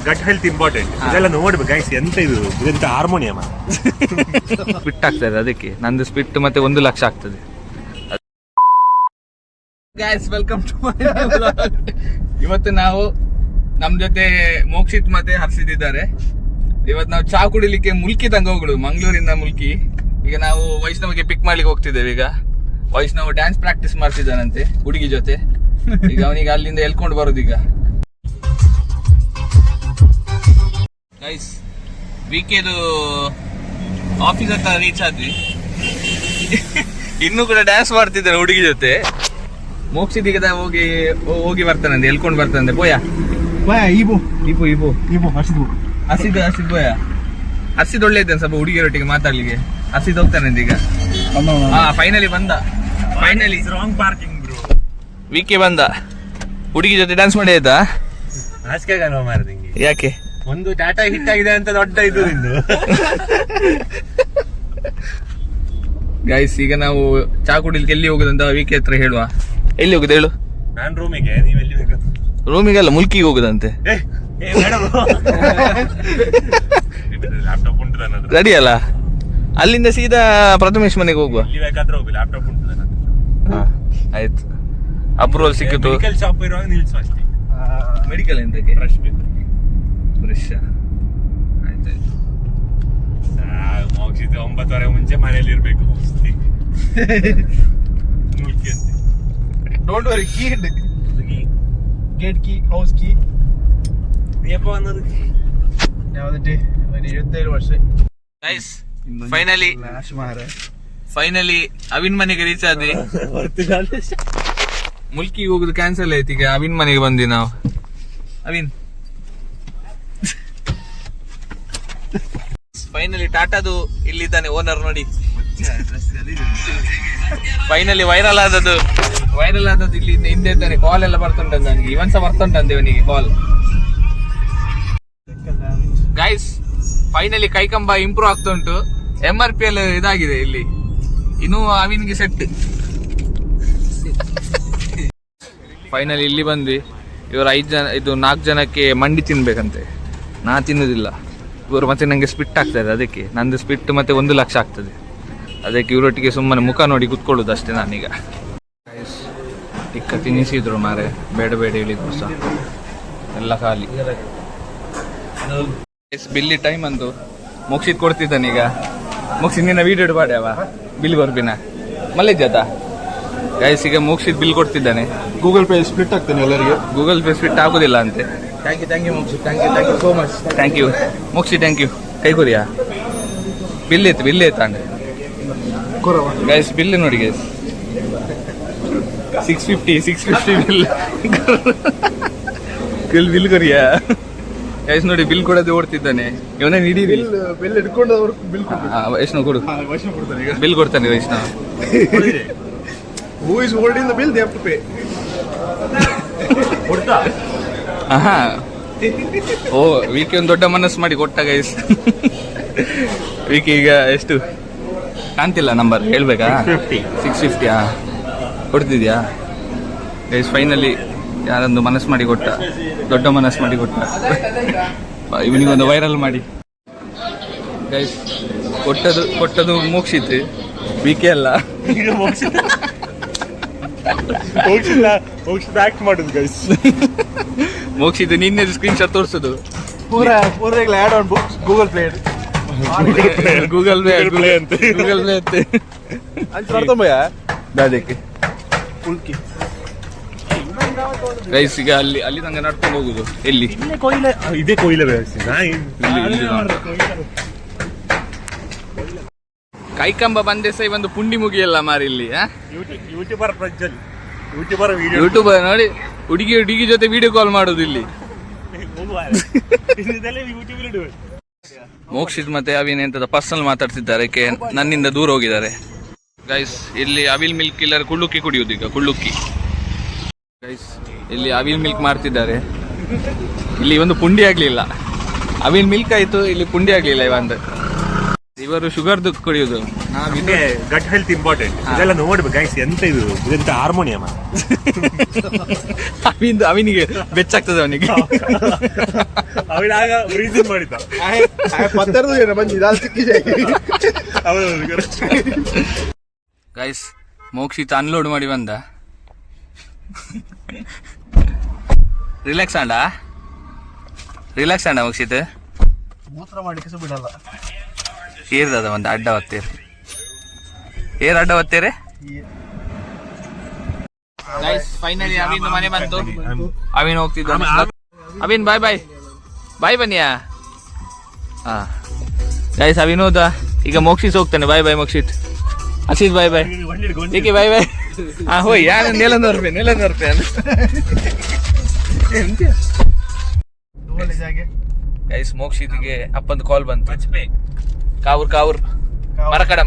Gut health important. ಇದೆಲ್ಲ ನೋಡ್ಬೇಕು guys, ಎಂತ ಇದು ಇದೆಂತ ಹಾರ್ಮೋನಿಯಂ ಸ್ಪಿಟ್ ಆಗ್ತದೆ, ಅದಕ್ಕೆ ನಂದು ಸ್ಪಿಟ್ ಮತ್ತೆ 1 ಲಕ್ಷ ಆಗ್ತದೆ. Guys welcome to my vlog. ಇವತ್ತು ನಾವು ನಮ್ ಜೊತೆ ಮೋಕ್ಷಿತ್ ಮತ್ತೆ ಹರ್ಷಿತ್ ಇದ್ದಾರೆ. ಇವತ್ತು ನಾವು ಚಾ ಕುಡಿಲಿಕ್ಕೆ ಮುಲ್ಕಿ ತಂಗ ಹೋಗುದು, ಮಂಗಳೂರಿಂದ ಮುಲ್ಕಿ. ಈಗ ನಾವು ವೈಷ್ಣವಿಗೆ ಪಿಕ್ ಮಾಡ್ಲಿಕ್ಕೆ ಹೋಗ್ತಿದ್ದೇವೆ. ಈಗ ವೈಷ್ಣವ್ ಡ್ಯಾನ್ಸ್ ಪ್ರಾಕ್ಟೀಸ್ ಮಾಡ್ತಿದ್ದಾನಂತೆ ಹುಡುಗಿ ಜೊತೆ. ಈಗ ಅವನಿಗೆ ಅಲ್ಲಿಂದ ಎಳ್ಕೊಂಡು ಬರೋದು. ಈಗ ಗೈಸ್ ವಿಕೆದು ಆಫೀಸ್ ಹತ್ರ ರೀಚ್ ಆದ್ವಿ. ಇನ್ನೂ ಕೂಡ ಡ್ಯಾನ್ಸ್ ಮಾಡ್ತಿದ್ದಾನೆ ಹುಡುಗಿ ಜೊತೆ. ಮೋಕ್ಷಿತ್ ಈಗ ಹೋಗಿ ಬರ್ತಾನಂತೆ, ಎಳ್ಕೊಂಡು ಬರ್ತಾನಂತೆ. ಬೋಯಾ ಹಸಿದ್ ಬೋಯ ಹಸಿದ್ ಒಳ್ಳೆ ಇದ್ದಾನೆ ಸ್ವಲ್ಪ ಹುಡುಗಿಯರೊಟ್ಟಿಗೆ ಮಾತಾಡ್ಲಿಕ್ಕೆ. ಹಸಿದ್ ಹೋಗ್ತಾನಂತೆ ಈಗ. ಫೈನಲಿ ಬಂದ. Finally wrong parking bro. ವಿಕೆ ಬಂದ, ಹುಡುಗಿ ಜೊತೆ ಡ್ಯಾನ್ಸ್ ಮಾಡಿ ಆಯ್ತಾ? ಯಾಕೆ? ಒಂದು ಟಾಟಾ ಹಿಟ್ ಆಗಿದೆ ಅಂತ ದೊಡ್ಡ ಇದು ನಿಂದು. ಗೈಸ್ ಈಗ ನಾವು ಚಾ ಕುಡಿಲಿಕ್ಕೆ ಎಲ್ಲಿ ಹೋಗುದಂತ ವಿಕೆ ಹತ್ರ ಹೇಳುವ. ಎಲ್ಲಿ ಹೋಗುದು ಹೇಳು? ನಾನ್ ರೂಮಿಗೆ, ನೀವ್ ಎಲ್ಲಿ ಬೇಕಾದ್ರು. ರೂಮಿಗಲ್ಲ, ಮುಲ್ಕಿಗೆ ಹೋಗುದಂತೆ. ಲ್ಯಾಪ್ಟಾಪ್ ಉಂಟು ನನ್ನ ಹತ್ರ. ರೆಡಿ ಅಲ್ಲ? ಅಲ್ಲಿಂದ ಸೀದಾ ಪ್ರಥಮೇಶ್ ಮನೆಗೆ ಹೋಗುವ. ಎಲ್ಲಿ ಬೇಕಾದ್ರೂ ಹೋಗಿ, ಲ್ಯಾಪ್ಟಾಪ್ ಉಂಟು ನನ್ನ ಹತ್ರ. ಆಯ್ತು, ಅಪ್ರೂವಲ್ ಸಿಕ್ಕಿತು. ಮೆಡಿಕಲ್ ಶಾಪ್ ಇರುವಾಗ ನಿಲ್ಸು ಅಷ್ಟೇ. ಮೆಡಿಕಲ್ ಎಂತಕ್ಕೆ? ಬ್ರಷ್ ಬೇಕು. ಬ್ರಷ್ ಆಯ್ತಾಯ್ತು. ಮೋಕ್ಷಿತ 9:30 ಮುಂಚೆ ಮನೇಲಿ ಇರ್ಬೇಕು. ಮುಲ್ಕಿ ಅಂತ. Don't worry, key gate key, house key. ನೀಯಪ್ಪ ಅನ್ನೋದು ಯಾವ್ದು? 27 ವರ್ಷ. ಗೈಸ್ ಫೈನಲಿ ಅವಿನ್ ಮನೆಗೆ ರೀಚ್ ಆದ್ವಿ. ಮುಲ್ಕಿಗೆ ಹೋಗುದು ಕ್ಯಾನ್ಸಲ್ ಆಯ್ತು. ಈಗ ಅವಿನ್ ಮನೆಗೆ ಬಂದ್ವಿ ನಾವು. ಅವಿನ್ ಫೈನಲಿ ಟಾಟಾದು ಇಲ್ಲಿದ್ದಾನೆ ಓನರ್ ನೋಡಿ. ಫೈನಲಿ ವೈರಲ್ ಆದದ್ದು ಇಲ್ಲಿ ಹಿಂದೆ ಇದ್ದಾನೆ. ಕಾಲ್ ಎಲ್ಲ ಬರ್ತುಂಟಂತ ನನಗೆ, ಇವನ್ಸ ಬರ್ತುಂಟಂತೆ ಇವನಿಗೆ ಕಾಲ್. ಗೈಸ್ ಫೈನಲಿ ಕೈಕಂಬ ಇಂಪ್ರೂವ್ ಆಗ್ತಾ ಉಂಟು. MRPL ಇದಾಗಿದೆ ಇಲ್ಲಿ. ಇನ್ನು ಅವಿನ್ಗೆ ಸೆಟ್. ಫೈನಲಿ ಇಲ್ಲಿ ಬಂದ್ವಿ. ಇವರು 5 ಜನ, ಇದು 4 ಜನಕ್ಕೆ ಮಂಡಿ ತಿನ್ಬೇಕಂತೆ. ನಾ ತಿನ್ನುದಿಲ್ಲ. ಇವರು ಮತ್ತೆ ನಂಗೆ ಸ್ಪಿಟ್ ಆಗ್ತದೆ, ಅದಕ್ಕೆ ನಂದು ಸ್ಪಿಟ್ ಮತ್ತೆ 1 ಲಕ್ಷ ಆಗ್ತದೆ. ಅದಕ್ಕೆ ಇವರೊಟ್ಟಿಗೆ ಸುಮ್ಮನೆ ಮುಖ ನೋಡಿ ಕುತ್ಕೊಳ್ಳೋದು ಅಷ್ಟೇ ನಾನೀಗ. ಟಿಕ್ಕ ತಿನ್ನಿಸಿದ್ರು ಮಾರೆ, ಬೇಡ ಹೇಳಿದ್ರು ಸಹ ಎಲ್ಲ ಖಾಲಿ. ಬಿಲ್ಲಿ ಟೈಮ್ ಅಂತು ಮೋಕ್ಷಿತ್ ಕೊಡ್ತಿದ್ದಾನೆ. ಈಗ ಮೋಕ್ಷಿತ್ ನಿನ್ನ ವೀಡಿಯೋ ಇಡಬಾಡ್ಯಾವ ಬಿಲ್ ಬರ್ಬಿನ ಮಲ್ಲಿದ್ದಾತ. ಗೈಸ್ ಈಗ ಮೋಕ್ಷಿತ್ ಬಿಲ್ ಕೊಡ್ತಿದ್ದಾನೆ. ಗೂಗಲ್ ಪೇ ಸ್ಪ್ಲಿಟ್ ಆಗ್ತಾನೆ ಎಲ್ಲರಿಗೆ. ಗೂಗಲ್ ಪೇ ಸ್ಪ್ಲಿಟ್ ಆಗುದಿಲ್ಲ ಅಂತೆ. Thank you Mokshith, thank you so much. Thank you Mokshith, thank you. ಕೈ ಕೊರಿಯಾ ಬಿಲ್ ಏತ್ ಅಂಡೆ ಗೈಸ್. ಬಿಲ್ ನೋಡಿ ಗೈಸ್, 650 ಬಿಲ್ ಕೊರಿಯಾ ಗೈಸ್. ನೋಡಿ ಬಿಲ್ ಕೊಡೋದು ಓಡ್ತಿದ್ದಾನೆ ಇವನೇ. ನೀಡಿ ಬಿಲ್ ಇಟ್ಕೊಂಡು ಬಿಲ್ ವೈಷ್ಣವ್ ಕೊಡು. ಬಿಲ್ ಕೊಡ್ತಾನೆ Vaishnav. Who is holding the bill? They have to pay. ಓ ವಿಕಿ ಒಂದು ದೊಡ್ಡ ಮನಸ್ಸು ಮಾಡಿ ಕೊಟ್ಟ ಗೈಸ್. ವಿಕಿ ಈಗ ಎಷ್ಟು ಕಾಣ್ತಿಲ್ಲ ನಂಬರ್, ಹೇಳ್ಬೇಕಾ? 650 ಕೊಡ್ತಿದ್ಯಾ ಗೈಸ್? ಫೈನಲಿ ಯಾರೊಂದು ಮನಸ್ಸು ಮಾಡಿ ಕೊಟ್ಟ, ದೊಡ್ಡ ಮನಸ್ಸು ಮಾಡಿ ಕೊಟ್ಟ. ಇವನಿಗೊಂದು ವೈರಲ್ ಮಾಡಿ ಗೈಸ್. ಕೊಟ್ಟದು ಮೋಕ್ಷಿತ್, ವಿಕೆ ಅಲ್ಲ. ಆಕ್ಟ್ ಮಾಡುದು ಗೈಸ್. ಮೋಕ್ಷಿತ್ ನಿನ್ನೆ ಸ್ಕ್ರೀನ್ ಶಾಟ್ ತೋರಿಸೋದು. ಪೂರಾ ಆಡ್ ಆನ್ ಗೂಗಲ್ ಪ್ಲೇ ಅಂತೆ. ಅದಕ್ಕೆ ಗೈಸ್ ಈಗ ಅಲ್ಲಿ ನಂಗೆ ನಡ್ಕೊಂಡು ಹೋಗುದು. ಎಲ್ಲಿ? ಇದೇ ಕೊಯ್ಲ ವ್ಯವಸ್ಥೆ. ಕೈಕಂಬ ಬಂದೆ ಸೈ ಒಂದು ಪುಂಡಿ ಮುಗಿಯಲ್ಲ ಮಾರಿ ಇಲ್ಲಿ. ಯೂಟ್ಯೂಬರ್ ನೋಡಿ ಹುಡುಗಿ ಜೊತೆ ವಿಡಿಯೋ ಕಾಲ್ ಮಾಡುದು ಇಲ್ಲಿ. ಮೋಕ್ಷಿತ್ ಮತ್ತೆ ಅವಿನ್ ಎಂತದ ಪರ್ಸನಲ್ ಮಾತಾಡ್ತಿದ್ದಾರೆ, ನನ್ನಿಂದ ದೂರ ಹೋಗಿದ್ದಾರೆ. ಗೈಸ್ ಇಲ್ಲಿ ಅವಿಲ್ ಮಿಲ್ಕ್ ಇಲ್ಲರ ಕುಳ್ಳುಕ್ಕಿ ಕುಡಿಯುವುದು. ಈಗ ಕುಳ್ಳುಕ್ಕಿ ಗೈಸ್ ಇಲ್ಲಿ ಅವಿಲ್ ಮಿಲ್ಕ್ ಮಾಡ್ತಿದ್ದಾರೆ. ಇಲ್ಲಿ ಒಂದು ಪುಂಡಿ ಆಗ್ಲಿಲ್ಲ. ಅವಿಲ್ ಮಿಲ್ಕ್ ಆಯ್ತು, ಇಲ್ಲಿ ಪುಂಡಿ ಆಗ್ಲಿಲ್ಲ. ಇವಂದು ಇವರು ಶುಗರ್ದು ಕುಡಿಯೋದು ನಮಗೆ ಗಟ್ ಹೆಲ್ತ್ ಇಂಪಾರ್ಟೆಂಟ್. ಇದೆಲ್ಲ ನೋಡ್ಬೇಕು ಗೈಸ್, ಎಂತ ಇದು ಇದೆಂತ ಹಾರ್ಮೋನಿಯಂ. ಅವನಿಗೆ ಬೆಚ್ಚಾಗ್ತದೆ ಅವನಿಗೆ. ಅವನಾಗ ರೀಸನ್ ಮಾಡಿದ್ದ. ಪತ್ತರದು ಏನು ಬಂದು ಇದಾಲ್ ಸಿಕ್ಕಿದೆ. ಗೈಸ್ ಮೋಕ್ಷಿತ್ ಅನ್ಲೋಡ್ ಮಾಡಿ ಬಂದ. Relax and Mokshit. ಮೂತ್ರ ಮಾಡಿಕೆ ಬಿಡಲ್ಲ. ಏರ್ದದ ಒಂದು ಅಡ್ಡ ಒತ್ತೇರಿ. ಅಡ್ಡ ಒತ್ತೇರಿ. ಫೈನಲಿ ಅವಿನ್ ಮನೆ ಬಂತು. ಅವಿನ್ ಹೋಗ್ತಿದ್ದ. ಅವಿನ್ ಬಾಯ್ ಬನ್ನಿಯಾ. ಹಾ ಗೈಸ್ ಅವಿನ್ ಹೋದ. ಈಗ ಮೋಕ್ಷಿತ್ ಹೋಗ್ತಾನೆ. ಬಾಯ್ ಮೋಕ್ಷಿತ್. ಅಸಿತ್ ಬಾಯ್ ಏಕೆ ಬಾಯ್ ಹಾ ಹೋಯ್ ಯಾರು ನೆಲನೂರು ರೂಪಾಯಿ ಗೈಸ್ ಮೋಕ್ಷಿತ್ಗೆ ಅಪ್ಪಂದು ಕಾಲ್ ಬಂತು. ಕಾವೂರ್ ಮರಕಡ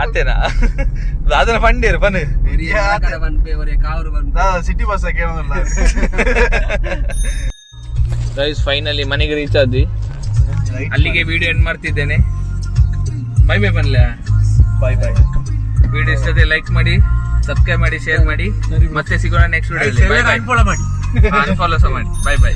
ಆತೇನಾ ಅದನ್ನ ಫಂಡೇರು ಬನ್ ಸಿಟಿ ಬಸ್ ಗೈಸ್ ಫೈನಲಿ ಮನೆಗೆ ರೀಚ್ ಆದ್ವಿ. ಅಲ್ಲಿಗೆ ವಿಡಿಯೋ ಎಂಡ್ ಮಾಡ್ತಿದ್ದೇನೆ. ಬೈ ಬನ್ಲ. ಬಾಯ್ ವಿಡಿಯೋ ಇಷ್ಟದೆ ಲೈಕ್ ಮಾಡಿ, ಸಬ್ಸ್ಕ್ರೈಬ್ ಮಾಡಿ, ಶೇರ್ ಮಾಡಿ. ಮತ್ತೆ ಸಿಗೋಣ ನೆಕ್ಸ್ಟ್ ವಿಡಿಯೋದಲ್ಲಿ. ಅನ್ಫಾಲೋ ಸಹ ಮಾಡಿ. ಬೈ